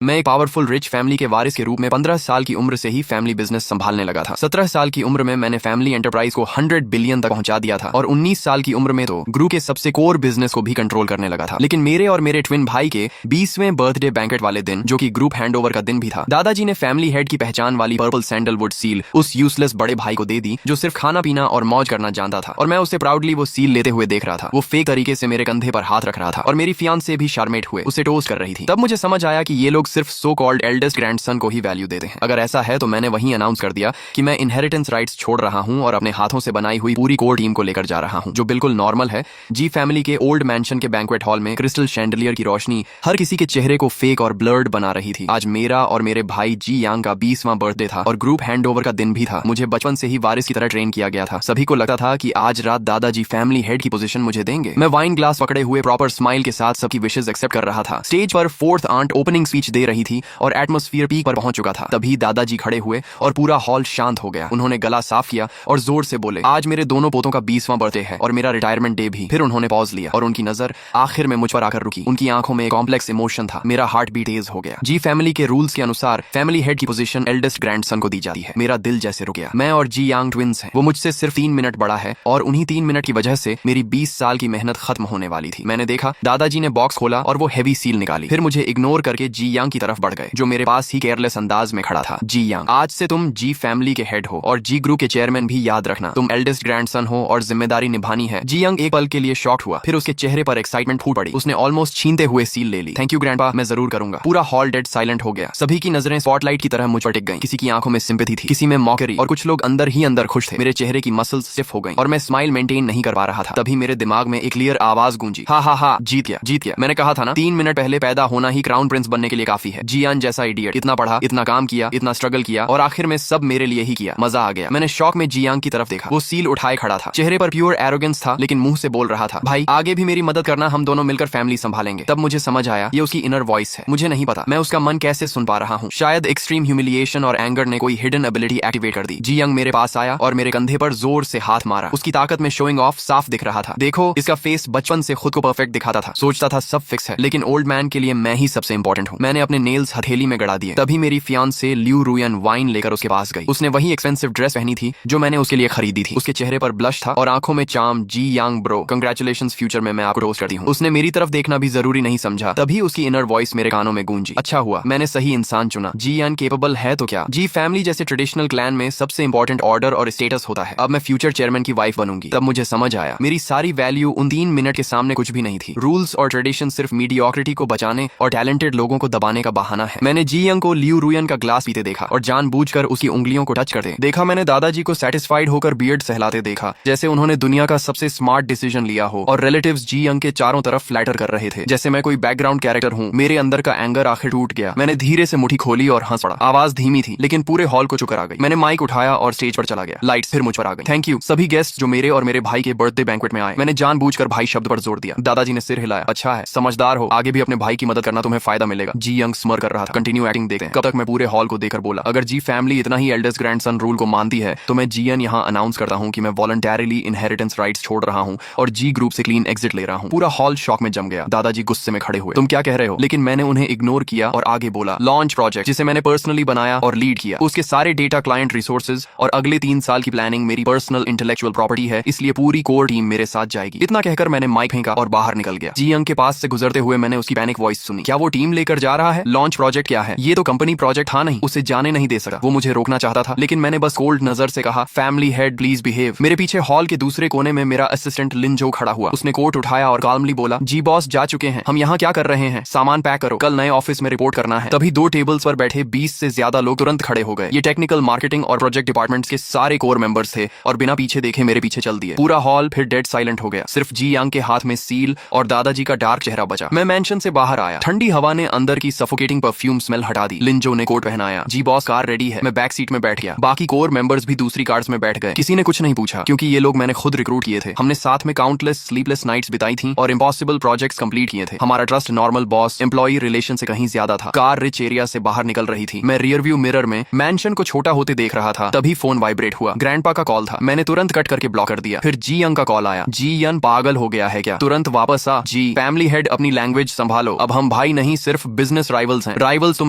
मैं एक powerful rich family के वारिस के रूप में 15 साल की उम्र से ही फैमिली बिजनेस संभालने लगा था। 17 साल की उम्र में मैंने फैमिली एंटरप्राइज को 100 बिलियन तक पहुंचा दिया था और 19 साल की उम्र में तो ग्रुप के सबसे कोर बिजनेस को भी कंट्रोल करने लगा था। लेकिन मेरे और मेरे ट्विन भाई के 20वें बर्थडे बैंकेट वाले दिन, जो कि ग्रुप हैंडओवर का दिन भी था, दादाजी ने फैमिली हेड की पहचान वाली पर्पल सैंडलवुड सील उस यूजलेस बड़े भाई को दे दी जो सिर्फ खाना पीना और मौज करना जानता था। और मैं उसे प्राउडली वो सील लेते हुए देख रहा था। वो फेक तरीके से मेरे कंधे पर हाथ रख रहा था और मेरी फियांसे भी शार्मेट हुए उसे टोस्ट कर रही थी। तब मुझे समझ आया कि ये लोग सिर्फ सो कॉल्ड एल्डेस्ट ग्रैंडसन को ही वैल्यू देते हैं। अगर ऐसा है तो मैंने वहीं अनाउंस कर दिया कि मैं इनहेरिटेंस राइट्स छोड़ रहा हूं और अपने हाथों से बनाई हुई पूरी कोर टीम को लेकर जा रहा हूं, जो बिल्कुल नॉर्मल है। जी फैमिली के ओल्ड मैंशन के बैंक्वेट हॉल में क्रिस्टल शैंडलियर की रोशनी हर किसी के चेहरे को फेक और ब्लर्ड बना रही थी। आज मेरा और मेरे भाई जी यांग का 20वां बर्थडे था और ग्रुप हैंडओवर का दिन भी था। मुझे बचपन से ही वारिस की तरह ट्रेन किया गया था। सभी को लगता था कि आज रात दादाजी फैमिली हेड की पोजीशन मुझे देंगे। मैं वाइन ग्लास पकड़े हुए प्रॉपर स्माइल के साथ सबकी विशेष एक्सेप्ट कर रहा था। स्टेज पर फोर्थ आंट ओपनिंग स्पीच दे रही थी और एटमॉस्फेयर पीक पर पहुंच चुका था। तभी दादाजी खड़े हुए और पूरा हॉल शांत हो गया। उन्होंने गला साफ किया और जोर से बोले, आज मेरे दोनों पोतों का 20वां बर्थडे है और मेरा रिटायरमेंट डे भी। फिर उन्होंने पॉज लिया और उनकी नजर आखिर में मुझ पर आकर रुकी। उनकी आंखों में एक कॉम्प्लेक्स इमोशन था। मेरा हार्ट बीट तेज हो गया। जी फैमिली के रूल्स के अनुसार फैमिली हेड की पोजीशन एल्डेस्ट ग्रैंडसन को दी जाती है। मेरा दिल जैसे रुक गया। मैं और जी यांग ट्विंस हैं। वो मुझसे सिर्फ 3 मिनट बड़ा है और उन्हीं 3 मिनट की वजह से मेरी 20 साल की मेहनत खत्म होने वाली थी। मैंने देखा दादाजी ने बॉक्स खोला और वो हेवी सील निकाली। फिर मुझे इग्नोर करके जी यांग की तरफ बढ़ गए, जो मेरे पास ही केयरलेस अंदाज में खड़ा था। जी यांग, आज से तुम जी फैमिली के हेड हो और जी ग्रुप के चेयरमैन भी, याद रखना। तुम एल्डेस्ट ग्रैंडसन हो और जिम्मेदारी निभानी है। जी यांग एक पल के लिए शॉक्ड हुआ, फिर उसके चेहरे पर एक्साइटमेंट फूट पड़ी। उसने ऑलमोस्ट छीनते हुए सील ले ली। थैंक यू ग्रैंडपा, मैं जरूर करूंगा। पूरा हॉल डेड साइलेंट हो गया। सभी की नजरें स्पॉटलाइट की तरह मुझ पर टिक गईं। किसी की आंखों में सिंपैथी थी, किसी में मॉकेरी और कुछ लोग अंदर ही अंदर खुश थे। मेरे चेहरे की मसल्स स्टिफ हो गईं और मैं स्माइल मेंटेन नहीं कर पा रहा था। तभी मेरे दिमाग में एक क्लियर आवाज गूंजी, हा हा हा, जीत गया, जीत गया। मैंने कहा था ना, 3 मिनट पहले पैदा होना ही क्राउन प्रिंस बनने के लिए काफी है। जियान जैसा इडियट, इतना पढ़ा, इतना काम किया, इतना स्ट्रगल किया और आखिर में सब मेरे लिए ही किया। मजा आ गया। मैंने शौक में जियांग की तरफ देखा। वो सील उठाए खड़ा था। चेहरे पर प्योर एरोगेंस था, लेकिन मुंह से बोल रहा था, भाई आगे भी मेरी मदद करना, हम दोनों मिलकर फैमिली संभालेंगे। तब मुझे समझ आया ये उसकी इनर वॉइस है। मुझे नहीं पता मैं उसका मन कैसे सुन पा रहा हूँ। शायद एक्सट्रीम ह्यूमिलिएशन और एंगर ने कोई हिडन एबिलिटी एक्टिवेट कर दी। जियांग मेरे पास आया और मेरे कंधे पर जोर से हाथ मारा। उसकी ताकत में शोइंग ऑफ साफ दिख रहा था। देखो, इसका फेस बचपन से खुद को परफेक्ट दिखाता था। सोचता था सब फिक्स है, लेकिन ओल्ड मैन के लिए मैं ही सबसे इंपॉर्टेंट हूँ। मैंने अपने नेल्स हथेली में गड़ा दिए। तभी मेरी फियांसे लियू रुयन वाइन लेकर उसके पास गई। उसने वही एक्सपेंसिव ड्रेस पहनी थी जो मैंने उसके लिए खरीदी थी। उसके चेहरे पर ब्लश था और आंखों में चार्म। जी यांग ब्रो, कंग्रेचुलेशंस, फ्यूचर में मैं आपको टोस्ट करती हूँ। उसने मेरी तरफ देखना भी जरूरी नहीं समझा। तभी उसकी इनर वॉइस मेरे कानों में गूंजी, अच्छा हुआ मैंने सही इंसान चुना। जी यान केपेबल है तो क्या। जी फैमिली जैसे ट्रेडिशनल क्लैन में सबसे इंपॉर्टेंट ऑर्डर और स्टेटस होता है। अब मैं फ्यूचर चेयरमैन की वाइफ बनूंगी। तब मुझे समझ आया मेरी सारी वैल्यू उन 3 मिनट के सामने कुछ भी नहीं थी। रूल्स और ट्रेडिशन सिर्फ मीडियोक्रिटी को बचाने और टैलेंटेड लोगों को दबाने का बहाना है। मैंने जी यंग को लियू रुयन का ग्लास पीते देखा और जानबूझकर उसकी उंगलियों को टच करते देखा। मैंने दादाजी को सेटिस्फाइड होकर बियर्ड सहलाते देखा, जैसे उन्होंने दुनिया का सबसे स्मार्ट डिसीजन लिया हो। और रिलेटिव्स जी यंग के चारों तरफ फ्लैटर कर रहे थे, जैसे मैं कोई बैकग्राउंड कैरेक्टर हूँ। मेरे अंदर का एंगर आखिर टूट गया। मैंने धीरे से मुट्ठी खोली और हंस पड़ा। आवाज धीमी थी, लेकिन पूरे हॉल को चुकर आ गई। मैंने माइक उठाया और स्टेज पर चला गया। लाइट्स फिर मुझ पर आ गई। थैंक यू सभी गेस्ट जो मेरे और मेरे भाई के बर्थडे बैंक्वेट में आए। मैंने जानबूझकर भाई शब्द पर जोर दिया। दादाजी ने सिर हिलाया, अच्छा है, समझदार हो, आगे भी अपने भाई की मदद करना, तुम्हें फायदा मिलेगा। जी यंग स्मर कर रहा था। कंटिन्यू एक्टिंग देखते हैं। कब तक मैं पूरे हॉल को देखकर बोला, अगर जी फैमिली इतना ही एल्डेस्ट ग्रैंडसन रूल को मानती है तो मैं जीएन यहाँ अनाउंस करता हूँ कि मैं वॉलंटरीली इनहेरिटेंस राइट्स छोड़ रहा हूँ और जी ग्रुप से क्लीन एग्जिट ले रहा हूँ। पूरा हॉल शॉक में जम गया। दादाजी गुस्से में खड़े हुए, तुम क्या कह रहे हो? लेकिन मैंने उन्हें इग्नोर किया और आगे बोला, लॉन्च प्रोजेक्ट जिसे मैंने पर्सनली बनाया और लीड किया, उसके सारे डेटा, क्लाइंट रिसोर्सेज और अगले 3 साल की प्लानिंग मेरी पर्सनल इंटेलेक्चुअल प्रॉपर्टी है, इसलिए पूरी कोर टीम मेरे साथ जाएगी। इतना कहकर मैंने माइक फेंका और बाहर निकल गया। जी यंग के पास से गुजरते हुए मैंने उसकी पैनिक वॉइस सुनी, क्या वो टीम लेकर जा रहा है? लॉन्च प्रोजेक्ट क्या है? ये तो कंपनी प्रोजेक्ट था नहीं। उसे जाने नहीं दे सका। वो मुझे रोकना चाहता था, लेकिन मैंने बस कोल्ड नजर से कहा, फैमिली हेड प्लीज बिहेव। मेरे पीछे हॉल के दूसरे कोने में मेरा असिस्टेंट लिंजो खड़ा हुआ। उसने कोट उठाया और काल्मली बोला, जी बॉस जा चुके हैं, हम यहाँ क्या कर रहे हैं? सामान पैक करो, कल नए ऑफिस में रिपोर्ट करना है। तभी 2 टेबल्स पर बैठे 20 से ज्यादा लोग तुरंत खड़े हो गए। ये टेक्निकल, मार्केटिंग और प्रोजेक्ट डिपार्टमेंट्स के सारे कोर मेंबर्स थे और बिना पीछे देखे मेरे पीछे चल दिए। पूरा हॉल फिर डेड साइलेंट हो गया। सिर्फ जी यांग के हाथ में सील और दादाजी का डार्क चेहरा बचा। मैं मेंशन से बाहर आया। ठंडी हवा ने अंदर की सफोकेटिंग परफ्यूम स्मेल हटा दी। लिंजो ने कोट पहनाया। जी बॉस कार रेडी है। मैं बैक सीट में बैठ गया। बाकी कोर मेंबर्स भी दूसरी कार्स में बैठ गए। किसी ने कुछ नहीं पूछा, क्योंकि ये लोग मैंने खुद रिक्रूट किए थे। हमने साथ में काउंटलेस स्लीपलेस नाइट्स बिताई थी और इम्पॉसिबल प्रोजेक्ट्स कंप्लीट किए थे। हमारा trust normal boss employee relation से कहीं ज्यादा था। कार रिच एरिया से बाहर निकल रही थी। मैं रियर व्यू मिरर में मैंशन को छोटा होते देख रहा था। तभी फोन वाइब्रेट हुआ। ग्रैंडपा का कॉल था। मैंने तुरंत कट करके ब्लॉक कर दिया। फिर जी यंग का कॉल आया। जी यंग पागल हो गया है क्या? तुरंत वापस आ। जी फैमिली हेड, अपनी लैंग्वेज संभालो। अब हम भाई नहीं, सिर्फ बिजनेस बिगेस्ट राइवल्स हैं। राइवल्स तुम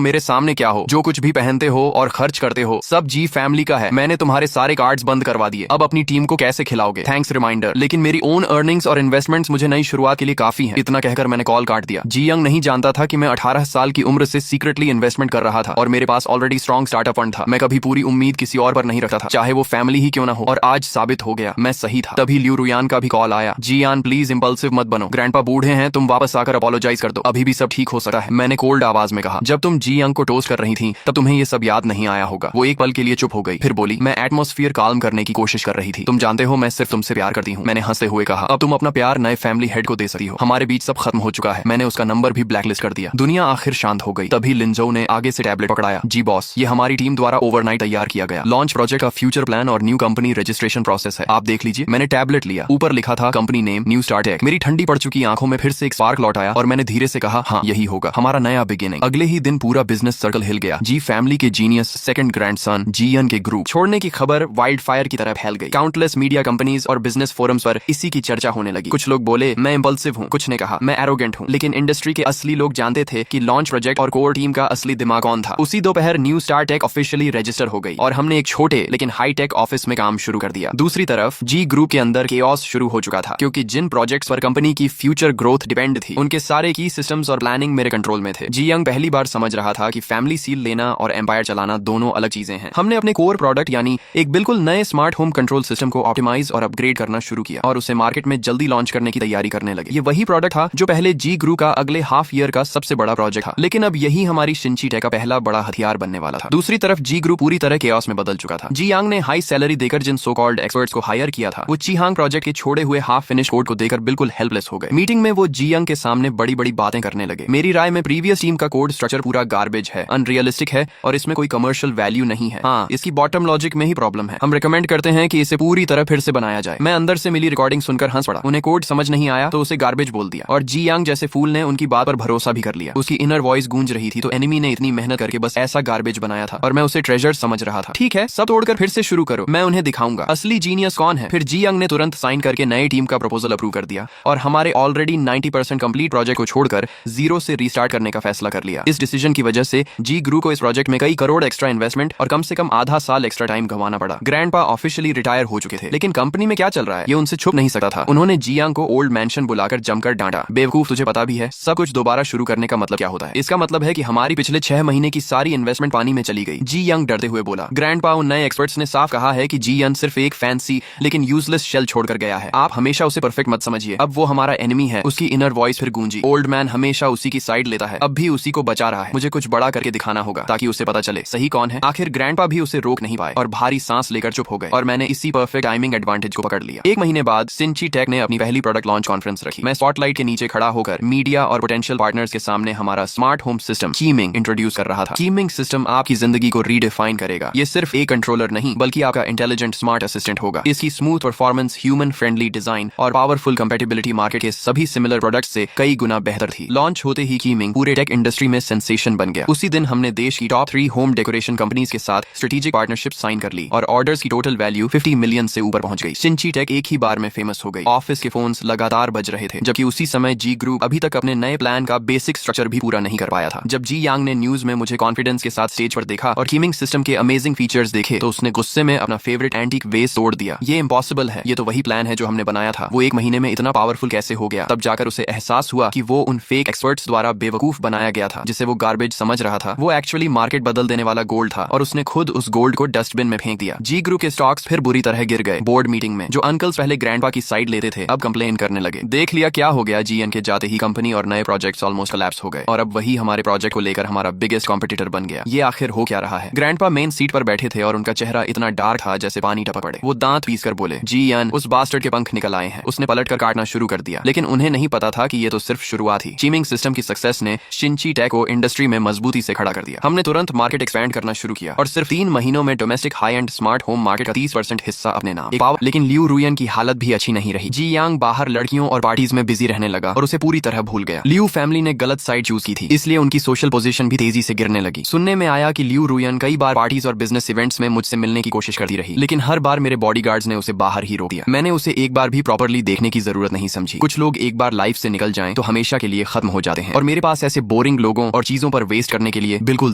मेरे सामने क्या हो, जो कुछ भी पहनते हो और खर्च करते हो सब जी फैमिली का है। मैंने तुम्हारे सारे कार्ड्स बंद करवा दिए, अब अपनी टीम को कैसे खिलाओगे? थैंक्स रिमाइंडर, लेकिन मेरी ओन अर्निंग्स और इन्वेस्टमेंट्स मुझे नई शुरुआत के लिए काफी हैं। इतना कहकर मैंने कॉल काट दिया। जी यंग नहीं जानता था कि मैं 18 साल की उम्र से सीक्रेटली इन्वेस्टमेंट कर रहा था और मेरे पास ऑलरेडी स्ट्रॉन्ग स्टार्टअप फंड था। मैं कभी पूरी उम्मीद किसी और पर नहीं रखता था, चाहे वो फैमिली ही क्यों ना हो, और आज साबित हो गया मैं सही था। तभी लियू रुयान का भी कॉल आया। जियान प्लीज इंपल्सिव मत बनो, ग्रैंडपा बूढ़े हैं, तुम वापस आकर अपोलोजाइज कर दो, अभी भी सब ठीक हो सकता है, मैंने कोल्ड आवाज में कहा। जब तुम जी यंग को टोस्ट कर रही थी तब तुम्हें ये सब याद नहीं आया होगा। वो एक पल के लिए चुप हो गई, फिर बोली, मैं एटमॉस्फेयर काल्म करने की कोशिश कर रही थी। तुम जानते हो मैं सिर्फ तुमसे प्यार करती हूँ, मैंने हंसते हुए कहा। अब तुम अपना प्यार नए फैमिली हेड को दे सकती हो, हमारे बीच सब खत्म हो चुका है। मैंने उसका नंबर भी ब्लैकलिस्ट कर दिया। दुनिया आखिर शांत हो गई। तभी लिंजो ने आगे से टैबलेट पकड़ाया। जी बॉस, ये हमारी टीम द्वारा ओवरनाइट तैयार किया गया लॉन्च प्रोजेक्ट का फ्यूचर प्लान और न्यू कंपनी रजिस्ट्रेशन प्रोसेस है, आप देख लीजिए। मैंने टैबलेट लिया, ऊपर लिखा था company name New Star Tech. मेरी ठंडी पड़ चुकी आंखों में फिर से एक स्पार्क लौट आया और मैंने धीरे से कहा, हाँ यही होगा हमारा नया बिगिनिंग। अगले ही दिन पूरा बिजनेस सर्कल हिल गया। जी फैमिली के जीनियस सेकंड ग्रैंडसन जीएन के ग्रुप छोड़ने की खबर वाइल्ड फायर की तरह फैल गई। काउंटलेस मीडिया कंपनीज और बिजनेस फोरम्स पर इसी की चर्चा होने लगी। कुछ लोग बोले मैं इंपल्सिव हूँ, कुछ ने कहा मैं एरोगेंट हूँ, लेकिन इंडस्ट्री के असली लोग जानते थे कि लॉन्च प्रोजेक्ट और कोर टीम का असली दिमाग कौन था। उसी दोपहर New Star Tech officially register हो गई और हमने एक छोटे लेकिन हाई टेक ऑफिस में काम शुरू कर दिया। दूसरी तरफ जी ग्रुप के अंदर केओस शुरू हो चुका था, क्योंकि जिन प्रोजेक्ट्स पर कंपनी की फ्यूचर ग्रोथ डिपेंड थी उनके सारे की सिस्टम्स और प्लानिंग मेरे कंट्रोल में थे। जी यंग पहली बार समझ रहा था कि फैमिली सील लेना और एम्पायर चलाना दोनों अलग चीजें हैं। हमने अपने कोर प्रोडक्ट यानी एक बिल्कुल नए स्मार्ट होम कंट्रोल सिस्टम को ऑप्टिमाइज और अपग्रेड करना शुरू किया और उसे मार्केट में जल्दी लॉन्च करने की तैयारी करने लगे। ये वही प्रोडक्ट था जो पहले जी ग्रुप का अगले हाफ ईयर का सबसे बड़ा प्रोजेक्ट था, लेकिन अब यही हमारी शिंची टेक का पहला बड़ा हथियार बनने वाला था। दूसरी तरफ जी ग्रुप पूरी तरह केओस में बदल चुका था। जी यांग ने हाई सैलरी देकर जिन सो कॉल्ड एक्सपर्ट्स को हायर किया था वो चीहांग प्रोजेक्ट के छोड़े हुए हाफ फिनिश कोड को देकर बिल्कुल हेल्पलेस हो गए। मीटिंग में वो जी यंग के सामने बड़ी बड़ी बातें करने लगे। मेरी राय में प्रीवियस टीम का कोड स्ट्रक्चर पूरा गार्बेज है, अनरियलिस्टिक है और इसमें कोई कमर्शियल वैल्यू नहीं है। हाँ, इसकी बॉटम लॉजिक में ही प्रॉब्लम है। हम रिकमेंड करते हैं कि इसे पूरी तरह फिर से बनाया जाए। मैं अंदर से मिली रिकॉर्डिंग सुनकर हंस पड़ा। उन्हें कोड समझ नहीं आया तो उसे गार्बेज बोल दिया और जी यांग जैसे फूल ने उनकी बात पर भरोसा भी कर लिया। उसकी इनर वॉइस गूंज रही थी तो एनिमी ने इतनी मेहनत करके बस ऐसा गार्बेज बनाया था और मैं उसे ट्रेजर समझ रहा था। ठीक है, सब तोड़कर फिर से शुरू करो, मैं उन्हें दिखाऊंगा असली जीनियस कौन है। फिर जी यंग ने तुरंत साइन करके नई टीम का प्रपोजल अप्रूव कर दिया और हमारे ऑलरेडी 90% कंप्लीट प्रोजेक्ट को छोड़कर जीरो से रीस्टार्ट करने का फैसला कर लिया। इस डिसीजन की वजह से जी ग्रुप को इस प्रोजेक्ट में कई करोड़ एक्स्ट्रा इन्वेस्टमेंट और कम से कम आधा साल एक्स्ट्रा टाइम गंवाना पड़ा। ग्रैंडपा ऑफिशियली रिटायर हो चुके थे, लेकिन कंपनी में क्या चल रहा है ये उनसे छुप नहीं सकता था। उन्होंने जी यांग को ओल्ड मैंशन बुलाकर जमकर डांटा। बेवकूफ, तुझे पता भी है सब कुछ दोबारा शुरू करने का मतलब क्या होता है? इसका मतलब है कि हमारी पिछले 6 महीने की सारी इन्वेस्टमेंट पानी में चली गई। जी यंग डरते हुए बोला। ग्रैंडपा उन नए एक्सपर्ट्स ने साफ कहा है कि जी यंग सिर्फ एक फैंसी लेकिन यूजलेस शेल छोड़कर गया है। आप हमेशा उसे परफेक्ट मत समझिए, अब वो हमारा एनिमी है। उसकी इनर वॉइस फिर गूंजी। ओल्ड मैन हमेशा उसी की साइड लेता है, अब भी उसी को बचा रहा है। मुझे कुछ बड़ा करके दिखाना होगा ताकि उसे पता चले सही कौन है। आखिर ग्रैंडपा भी उसे रोक नहीं पाए और भारी सांस लेकर चुप हो गए और मैंने इसी परफेक्ट टाइमिंग एडवांटेज को पकड़ लिया। एक महीने बाद शिंची टेक ने अपनी पहली प्रोडक्ट लॉन्च कॉन्फ्रेंस रखी। मैं स्पॉटलाइट के नीचे खड़ा होकर मीडिया और पोटेंशियल पार्टनर्स के सामने हमारा स्मार्ट होम सिस्टम कीमिंग इंट्रोड्यूस कर रहा था। कीमिंग सिस्टम आपकी जिंदगी को रीडिफाइन करेगा। ये सिर्फ एक कंट्रोलर नहीं बल्कि आपका इंटेलिजेंट स्मार्ट असिस्टेंट होगा। इसकी smooth performance, human friendly design और पावरफुल कंपैटिबिलिटी मार्केट के सभी सिमिलर प्रोडक्ट्स से कई गुना बेहतर थी। लॉन्च होते ही कीमिंग पूरे टेक इंडस्ट्री में सेंसेशन बन गया। उसी दिन हमने देश की टॉप 3 होम डेकोरेशन कंपनीज के साथ स्ट्रेटेजिक पार्टनरशिप साइन कर ली और ऑर्डर्स की टोटल वैल्यू 50 मिलियन से ऊपर पहुंच गई। शिंची टेक एक ही बार में फेमस हो गई। ऑफिस के फोन्स लगातार बज रहे थे, जबकि उसी समय जी ग्रुप अभी तक अपने नए प्लान का बेसिक स्ट्रक्चर भी पूरा नहीं कर पाया था। जब जी यांग ने न्यूज में मुझे कॉन्फिडेंस के साथ स्टेज पर देखा और कीमिंग सिस्टम के अमेजिंग फीचर्स देखे तो उसने गुस्से में अपना फेवरेट एंटीक वेस तोड़ दिया। ये इम्पॉसिबल है, ये तो वही प्लान है जो हमने बनाया था। वो एक महीने में इतना पावरफुल कैसे हो गया? तब जाकर उसे एहसास हुआ कि वो उन फेक एक्सपर्ट्स द्वारा बेवकूफ बनाया गया था, जिसे वो गार्बेज समझ रहा था। वो एक्चुअली मार्केट बदल देने वाला गोल्ड था और उसने खुद उस गोल्ड को डस्टबिन में फेंक दिया। जी ग्रुप के स्टॉक्स फिर बुरी तरह गिर गए। बोर्ड मीटिंग में जो अंकल्स पहले ग्रैंडपा की साइड लेते थे अब कंप्लेन करने लगे। देख लिया क्या हो गया, जीएन के जाते ही कंपनी और नए प्रोजेक्ट्स ऑलमोस्ट कोलैप्स हो गए और अब वही हमारे प्रोजेक्ट को लेकर हमारा बिगेस्ट कॉम्पिटिटर बन गया। ये आखिर हो क्या रहा है? ग्रैंडपा मेन सीट पर बैठे थे और उनका चेहरा इतना डार्क था जैसे पानी टपक पड़े। वो दांत पीस कर बोले, जीएन उस बास्टर्ड के पंख निकल आए हैं। उसने पलट कर काटना शुरू कर दिया, लेकिन उन्हें नहीं पता था कि ये तो सिर्फ शुरुआत ही। कीमिंग सिस्टम की सक्सेस ने शिंची टेक को इंडस्ट्री में मजबूती से खड़ा कर दिया। हमने तुरंत मार्केट एक्सपैंड करना शुरू किया और सिर्फ 3 महीनों में domestic high and smart home market का 30% हिस्सा अपने नाम। लेकिन लियू रुयन की हालत भी अच्छी नहीं रही। जी यांग बाहर लड़कियों और पार्टीज में बिजी रहने लगा और उसे पूरी तरह भूल गया। लियू फैमिली ने गलत साइड चूज की थी, इसलिए उनकी सोशल पोजीशन भी तेजी से गिरने लगी। सुनने में आया कि लियू रुयन कई बार पार्टीज और बिजनेस इवेंट्स में मुझसे मिलने की कोशिश करती रही, लेकिन हर बार मेरे बॉडीगार्ड्स ने उसे बाहर ही रोक दिया। मैंने उसे एक बार भी प्रॉपर्ली देखने की जरूरत नहीं समझी। कुछ लोग एक बार लाइफ से निकल जाएं तो हमेशा के लिए खत्म हो जाते हैं और मेरे पास ऐसे बोरिंग यंग लोगों और चीजों पर वेस्ट करने के लिए बिल्कुल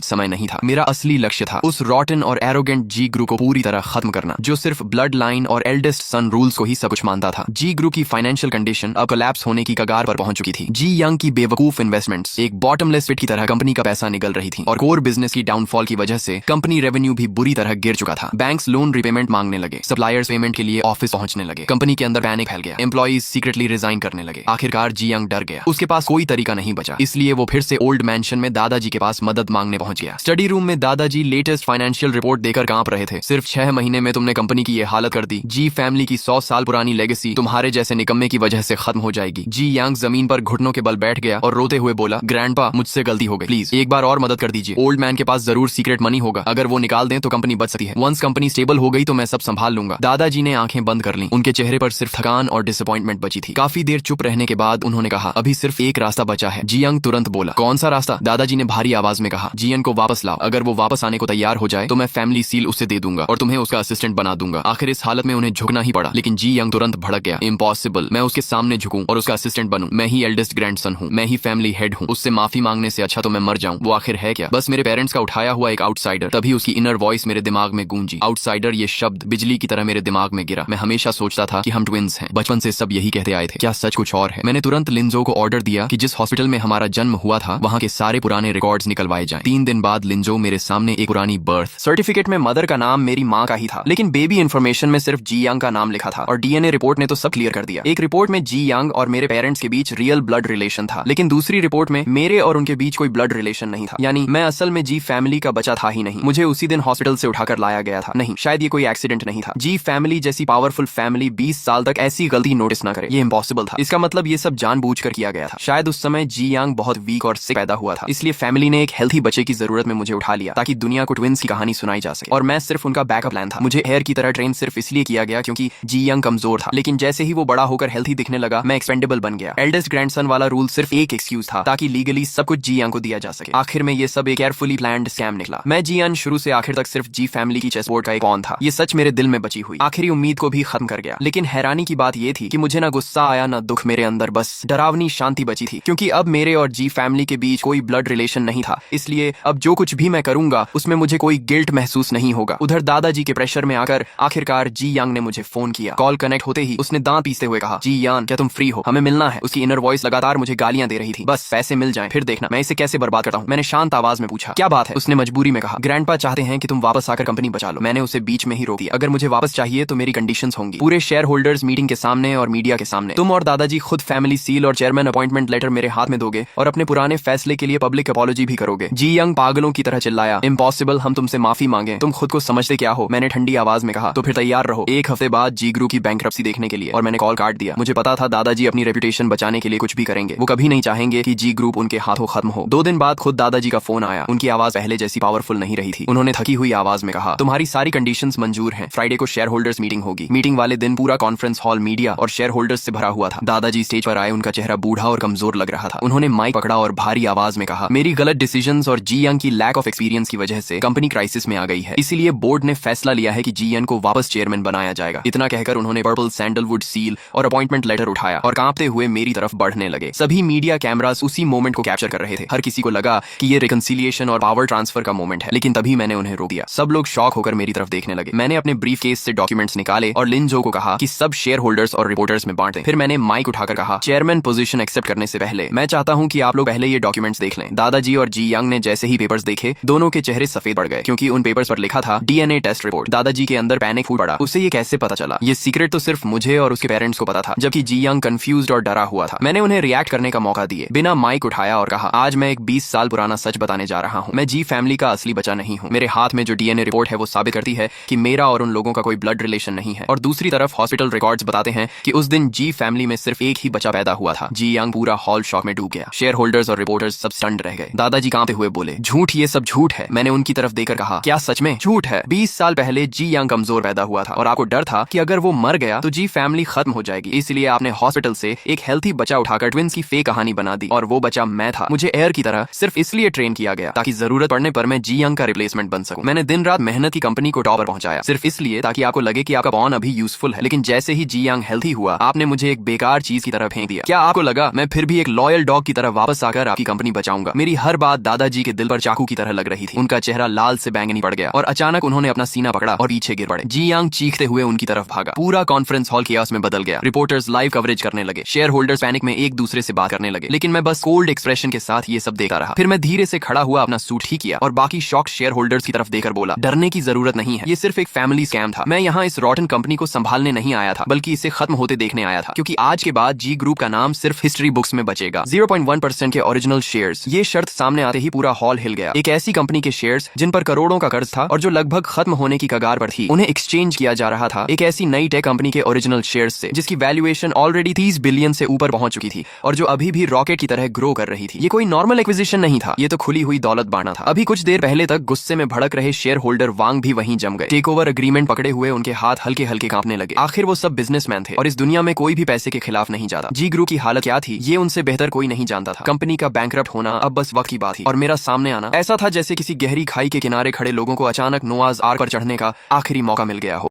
समय नहीं था। मेरा असली लक्ष्य था उस रॉटन और एरोगेंट जी ग्रुप को पूरी तरह खत्म करना, जो सिर्फ ब्लड लाइन और एल्डेस्ट सन रूल्स को ही सब कुछ मानता था। जी ग्रुप की फाइनेंशियल कंडीशन अब कोलैप्स होने की कगार पर पहुंच चुकी थी। जी यंग की बेवकूफ इन्वेस्टमेंट्स एक बॉटमलेस पिट की तरह कंपनी का पैसा निगल रही थी और कोर बिजनेस की डाउनफॉल की वजह से कंपनी रेवेन्यू भी बुरी तरह गिर चुका था। बैंक्स लोन रिपेमेंट मांगने लगे, सप्लायर्स पेमेंट के लिए ऑफिस पहुंचने लगे, कंपनी के अंदर पैनिक फैल गया, एम्प्लॉइज सीक्रेटली रिजाइन करने लगे। आखिरकार जी यंग डर गया, उसके पास कोई तरीका नहीं बचा, इसलिए वो फिर से ओल्ड मैंशन में दादाजी के पास मदद मांगने पहुंच गया। स्टडी रूम में दादाजी लेटेस्ट फाइनेंशियल रिपोर्ट देकर कांप रहे थे। सिर्फ 6 महीने में तुमने कंपनी की ये हालत कर दी। जी फैमिली की 100 साल पुरानी लेगेसी तुम्हारे जैसे निकम्मे की वजह से खत्म हो जाएगी। जी यंग जमीन पर घुटनों के बल बैठ गया और रोते हुए बोला, ग्रैंडपा मुझसे गलती हो गई, प्लीज एक बार और मदद कर दीजिए। ओल्ड मैन के पास जरूर सीक्रेट मनी होगा, अगर वो निकाल दें तो कंपनी बच सकती है। वंस कंपनी स्टेबल हो गई तो मैं सब संभाल लूंगा। दादाजी ने आंखें बंद कर ली, उनके चेहरे पर सिर्फ थकान और डिसअपॉइंटमेंट बची थी। काफी देर चुप रहने के बाद उन्होंने कहा, अभी सिर्फ एक रास्ता बचा है। जी यंग तुरंत बोला, कौन सा रास्ता? दादाजी ने भारी आवाज में कहा, जियन को वापस लाओ। अगर वो वापस आने को तैयार हो जाए तो मैं फैमिली सील उसे दे दूंगा और तुम्हें उसका असिस्टेंट बना दूंगा। आखिर इस हालत में उन्हें झुकना ही पड़ा, लेकिन जी यंग तुरंत भड़क गया, इम्पॉसिबल, मैं उसके सामने झुकूं और उसका असिस्टेंट बनूं? मैं ही एल्डेस्ट ग्रैंडसन हूं, मैं ही फैमिली हेड हूं, उससे माफी मांगने से अच्छा तो मैं मर जाऊं। वो आखिर है क्या? बस मेरे पेरेंट्स का उठाया हुआ एक आउटसाइडर। तभी उसकी इनर वॉइस मेरे दिमाग में गूंजी। आउटसाइडर ये शब्द बिजली की तरह मेरे दिमाग में गिरा। मैं हमेशा सोचता था कि हम ट्विंस हैं, बचपन से सब यही कहते आए थे, क्या सच कुछ और है? मैंने तुरंत लिंजो को ऑर्डर दिया कि जिस हॉस्पिटल में हमारा जन्म हुआ था वहां के सारे पुराने रिकॉर्ड्स निकलवाए जाएं। 3 दिन बाद लिंजो मेरे सामने एक पुरानी बर्थ सर्टिफिकेट में मदर का नाम मेरी माँ का ही था, लेकिन बेबी इन्फॉर्मेशन में सिर्फ जी यंग का नाम लिखा था और डीएनए रिपोर्ट ने तो सब क्लियर कर दिया। एक रिपोर्ट में जी यंग और मेरे पेरेंट्स के बीच रियल ब्लड रिलेशन था, लेकिन दूसरी रिपोर्ट में मेरे और उनके बीच कोई ब्लड रिलेशन नहीं था। यानी मैं असल में जी फैमिली का बच्चा था ही नहीं। मुझे उसी दिन हॉस्पिटल से उठाकर लाया गया था। नहीं, शायद ये कोई एक्सीडेंट नहीं था। जी फैमिली जैसी पावरफुल फैमिली 20 साल तक ऐसी गलती नोटिस न करे, ये इम्पॉसिबल था। इसका मतलब ये सब जानबूझकर किया गया था। शायद उस समय जी यंग बहुत वीक और सिक पैदा हुआ था, इसलिए फैमिली ने एक हेल्थी बच्चे की जरूरत में मुझे उठा लिया ताकि दुनिया को ट्विंस की कहानी सुनाई जा सके। और मैं सिर्फ उनका बैकअप प्लान था। मुझे एयर की तरह ट्रेन सिर्फ इसलिए किया गया क्योंकि जी यंग कमजोर था, लेकिन जैसे ही वो बड़ा होकर हेल्थी दिखने लगा मैं एक्सपेंडेबल बन गया। एल्डेस्ट ग्रैंडसन वाला रूल सिर्फ एक एक्सक्यूज था ताकि लीगली सब कुछ जी यंग को दिया जा सके। आखिर में ये सब एक केयरफुली प्लान्ड स्कैम निकला। मैं जी यंग शुरू से आखिर तक सिर्फ जी फैमिली की चेसबोर्ड का एक पॉन था। ये सच मेरे दिल में बची हुई आखिरी उम्मीद को भी खत्म कर गया। लेकिन हैरानी की बात ये थी कि मुझे ना गुस्सा आया ना दुख, मेरे अंदर बस डरावनी शांति बची थी, क्योंकि अब मेरे और जी फैमिली के बीच कोई ब्लड रिलेशन नहीं था। इसलिए अब जो कुछ भी मैं करूंगा उसमें मुझे कोई गिल्ट महसूस नहीं होगा। उधर दादाजी के प्रेशर में आकर आखिरकार जी यंग ने मुझे फोन किया। कॉल कनेक्ट होते ही उसने दांत पीसते हुए कहा, जी यान क्या तुम फ्री हो? हमें मिलना है। उसकी इनर वॉइस लगातार मुझे गालियां दे रही थी, बस पैसे मिल जाएं फिर देखना मैं इसे कैसे बर्बाद करता हूँ। मैंने शांत आवाज में पूछा, क्या बात है? उसने मजबूरी में कहा, ग्रैंडपा चाहते हैं कि तुम वापस आकर कंपनी बचा लो। मैंने उसे बीच में ही रोक दिया, अगर मुझे वापस चाहिए तो मेरी कंडीशंस होंगी, पूरे शेयर होल्डर्स मीटिंग के सामने और मीडिया के सामने। तुम और दादाजी खुद फैमिली सील और चेयरमैन अपॉइंटमेंट लेटर मेरे हाथ में दोगे और अपने पुराने फैसले के लिए पब्लिक अपॉलॉजी भी करोगे। जी यंग पागलों की तरह चिल्लाया, इम्पॉसिबल, हम तुमसे माफी मांगे, तुम खुद को समझते क्या हो? मैंने ठंडी आवाज में कहा, तो फिर तैयार रहो 1 हफ्ते बाद जी ग्रुप की बैंकरप्सी देखने के लिए। और मैंने कॉल काट दिया। मुझे पता था दादाजी अपनी रेपुटेशन बचाने के लिए कुछ भी करेंगे। वो कभी नहीं चाहेंगे कि जी ग्रुप उनके हाथों खत्म हो। 2 दिन बाद खुद दादाजी का फोन आया। उनकी आवाज पहले जैसी पावरफुल नहीं रही थी। उन्होंने थकी हुई आवाज में कहा, तुम्हारी सारी कंडीशंस मंजूर हैं। फ्राइडे को शेयर होल्डर्स मीटिंग होगी। मीटिंग वाले दिन पूरा कॉन्फ्रेंस हॉल मीडिया और शेयर होल्डर्स से भरा हुआ था। दादाजी स्टेज पर आए, उनका चेहरा बूढ़ा और कमजोर लग रहा था। उन्होंने माइक पकड़ा और भारी आवाज में कहा, मेरी गलत डिसीजंस और जी यंग की लैक ऑफ एक्सपीरियंस की वजह से कंपनी क्राइसिस में आ गई है, इसीलिए बोर्ड ने फैसला लिया है कि जी यंग को वापस चेयरमैन बनाया जाएगा। इतना कहकर उन्होंने पर्पल सैंडलवुड सील और अपॉइंटमेंट लेटर उठाया और कांपते हुए मेरी तरफ बढ़ने लगे। सभी मीडिया कैमरास उसी मोमेंट को कैप्चर कर रहे थे। हर किसी को लगा कि ये रिकंसिलिएशन और पावर ट्रांसफर का मोमेंट है, लेकिन तभी मैंने उन्हें रोक दिया। सब लोग शॉक होकर मेरी तरफ देखने लगे। मैंने अपने ब्रीफ केस से डॉक्यूमेंट्स निकाले और लिंजो को कहा कि सब शेयर होल्डर्स और रिपोर्टर्स में बांट दें। फिर मैंने माइक उठाकर कहा, चेयरमैन पोजीशन एक्सेप्ट करने से पहले मैं चाहता हूं कि आप लोग पहले ये डॉक्यूमेंट्स देख लें। दादाजी और जी यंग ने जैसे ही पेपर्स देखे, दोनों के चेहरे सफेद पड़ गए, क्योंकि उन पेपर्स पर लिखा था डीएनए टेस्ट रिपोर्ट। दादाजी के अंदर पैनिक फूट पड़ा। उसे ये कैसे पता चला? ये सीक्रेट तो सिर्फ मुझे और उसके पेरेंट्स को पता था, जबकि जी यंग कंफ्यूज्ड और डरा हुआ था। मैंने उन्हें रिएक्ट करने का मौका दिए, बिना माइक उठाया और कहा, आज मैं एक 20 साल पुराना सच बताने जा रहा हूं। मैं जी फैमिली का असली बच्चा नहीं हूं। मेरे हाथ में जो डीएनए रिपोर्ट है वो साबित करती है कि मेरा और उन लोगों का कोई ब्लड रिलेशन नहीं है। और दूसरी तरफ हॉस्पिटल रिकॉर्ड्स बताते हैं कि उस दिन जी फैमिली में सिर्फ एक ही बच्चा पैदा हुआ था। जी यंग पूरा हॉल शॉक में डूब गया। शेयर होल्डर्स और रिपोर्टर्स सब स्टन्ड रह गए। दादाजी कांपते हुए बोले, झूठ, ये सब झूठ है। मैंने उनकी तरफ देखकर कहा, क्या सच में झूठ है? 20 साल पहले जी यंग कमजोर पैदा हुआ था और आपको डर था कि अगर वो मर गया तो जी फैमिली खत्म हो जाएगी, इसलिए आपने हॉस्पिटल से एक हेल्थी बच्चा उठाकर ट्विंस की फेक कहानी बना दी। और वो बच्चा मैं था। मुझे एयर की तरह सिर्फ इसलिए ट्रेन किया गया ताकि जरूरत पड़ने पर मैं जी यंग का रिप्लेसमेंट बन सकूं। मैंने दिन रात मेहनत की कंपनी को टॉप पर पहुंचाया, सिर्फ इसलिए ताकि आपको लगे कि आपका बॉन अभी यूजफुल है। लेकिन जैसे ही जी यंग हेल्थी हुआ, आपने मुझे एक बेकार चीज की तरह फेंक दिया। क्या आपको लगा मैं फिर भी एक लॉयल डॉग की तरह वापस आकर आपकी कंपनी बचाऊंगा। मेरी हर बात दादाजी के दिल पर चाकू की तरह लग रही थी। उनका चेहरा लाल से बैंगनी पड़ गया और अचानक उन्होंने अपना सीना पकड़ा और पीछे गिर पड़े। जी यांग चीखते हुए उनकी तरफ भागा। पूरा कॉन्फ्रेंस हॉल कियास में बदल गया। रिपोर्टर्स लाइव कवरेज करने लगे। शेयर होल्डर्स पैनिक में एक दूसरे से बात करने लगे, लेकिन मैं बस कोल्ड एक्सप्रेशन के साथ ये सब देखता रहा। फिर मैं धीरे से खड़ा हुआ, अपना सूट ठीक किया और बाकी शॉक शेयर होल्डर्स की तरफ देखकर बोला, डरने की जरूरत नहीं है, ये सिर्फ एक फैमिली स्कैम था। मैं यहाँ इस रॉटन कंपनी को संभालने नहीं आया था, बल्कि इसे खत्म होते देखने आया था, क्योंकि आज के बाद जी ग्रुप का नाम सिर्फ हिस्ट्री बुक्स में बचेगा। 0.1% के ओरिजिनल शेयर्स। ये शर्त सामने आते ही पूरा हॉल हिल गया। एक ऐसी कंपनी के शेयर्स जिन पर करोड़ों का कर्ज था और जो लगभग खत्म होने की कगार पर थी, उन्हें एक्सचेंज किया जा रहा था एक ऐसी नई टेक कंपनी के ओरिजिनल शेयर्स से, जिसकी वैल्यूएशन ऑलरेडी 30 बिलियन से ऊपर पहुंच चुकी थी और जो अभी भी रॉकेट की तरह ग्रो कर रही थी। ये कोई नॉर्मल एक्विजिशन नहीं था, ये तो खुली हुई दौलत बांटना था। अभी कुछ देर पहले तक गुस्से में भड़क रहे शेयर होल्डर वांग भी वहीं जम गए। टेक ओवर एग्रीमेंट पकड़े हुए उनके हाथ हल्के हल्के कांपने लगे। आखिर वो सब बिजनेसमैन थे और इस दुनिया में कोई भी पैसे के खिलाफ नहीं जाता। जी ग्रुप की हालत क्या थी, ये उनसे बेहतर कोई नहीं जानता था। कंपनी का बैंकरप्ट होना अब बस वक्त की बात थी और मेरा सामने आना ऐसा था जैसे किसी गहरी खाई के किनारे खड़े लोगों को अचानक नोआज आर्क पर चढ़ने का आखिरी मौका मिल गया हो।